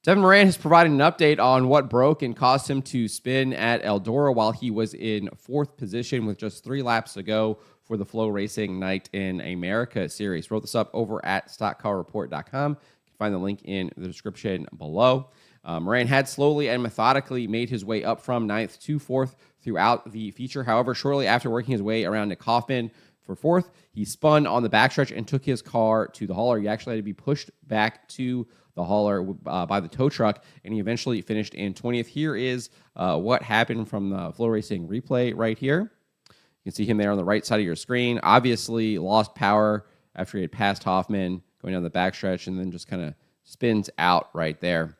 Devin Moran has provided an update on what broke and caused him to spin at Eldora while he was in fourth position with just 3 laps to go for the FloRacing Night in America series. Wrote this up over at stockcarreport.com. You can find the link in the description below. Moran had slowly and methodically made his way up from 9th to 4th throughout the feature. However, shortly after working his way around Nick Hoffman for 4th, he spun on the backstretch and took his car to the hauler. He actually had to be pushed back to the hauler by the tow truck, and he eventually finished in 20th. Here is what happened from the FloRacing replay right here. You can see him there on the right side of your screen. Obviously lost power after he had passed Hoffman going down the backstretch, and then just kind of spins out right there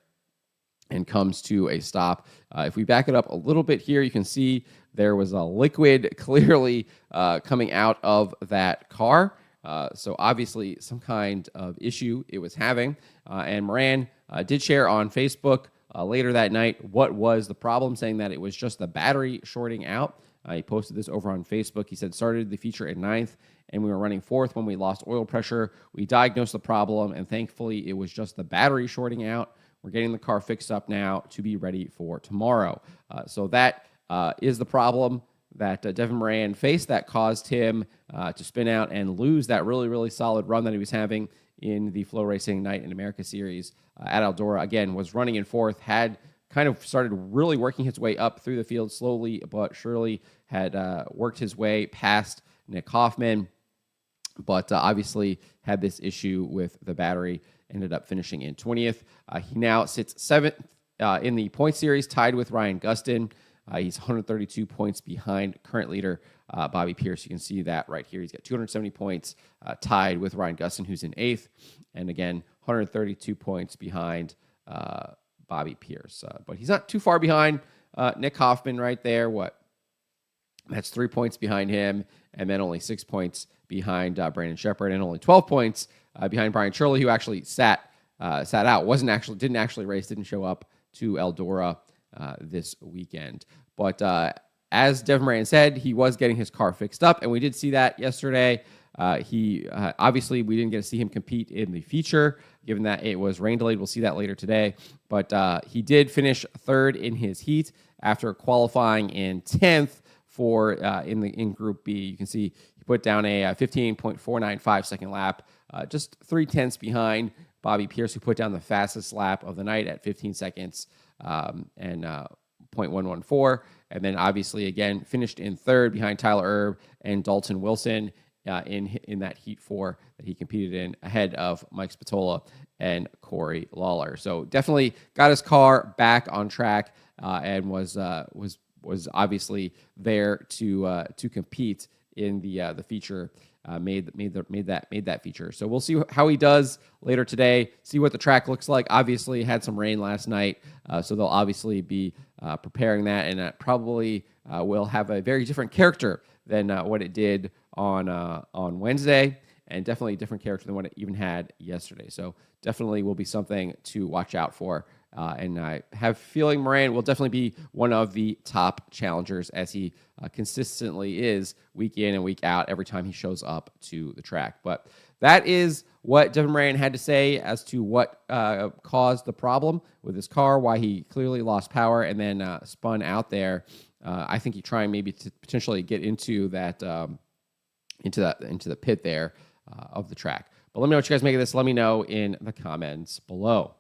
and comes to a stop. If we back it up a little bit here, you can see there was a liquid clearly coming out of that car. So obviously some kind of issue it was having. And Moran did share on Facebook later that night what was the problem, saying that it was just the battery shorting out. He posted this over on Facebook. He said, started the feature at 9th, and we were running 4th when we lost oil pressure. We diagnosed the problem, and thankfully it was just the battery shorting out. We're getting the car fixed up now to be ready for tomorrow. So that is the problem that Devin Moran faced that caused him to spin out and lose that really, really solid run that he was having in the FloRacing Night in America series at Eldora. Again, was running in 4th, had kind of started really working his way up through the field slowly but surely, had worked his way past Nick Hoffman, but obviously had this issue with the battery, ended up finishing in 20th. He now sits 7th in the point series, tied with Ryan Gustin. He's 132 points behind current leader Bobby Pierce. You can see that right here. He's got 270 points, tied with Ryan Gustin, who's in 8th. And again, 132 points behind Bobby Pierce. But he's not too far behind Nick Hoffman right there. That's 3 points behind him, and then only 6 points behind Brandon Shepard, and only 12 points behind Brian Shirley, who actually sat out, didn't actually race, didn't show up to Eldora this weekend. But as Devin Moran said, he was getting his car fixed up, and we did see that yesterday. Obviously, we didn't get to see him compete in the feature, given that it was rain delayed. We'll see that later today. But he did finish 3rd in his heat after qualifying in 10th for in Group B. You can see he put down a 15.495 second lap, just 0.3 behind Bobby Pierce, who put down the fastest lap of the night at 15 seconds and 0.114. And then obviously, again, finished in 3rd behind Tyler Erb and Dalton Wilson in that Heat 4 that he competed in, ahead of Mike Spatola and Corey Lawler. So definitely got his car back on track and was obviously there to compete in the feature. Made that feature. So we'll see how he does later today. See what the track looks like. Obviously, had some rain last night, so they'll obviously be preparing that, and that probably will have a very different character than what it did on Wednesday, and definitely a different character than what it even had yesterday. So definitely will be something to watch out for. And I have a feeling Moran will definitely be one of the top challengers, as he consistently is week in and week out every time he shows up to the track. But that is what Devin Moran had to say as to what caused the problem with his car, why he clearly lost power and then spun out there. I think he's trying maybe to potentially get into that into the pit there of the track. But let me know what you guys make of this. Let me know in the comments below.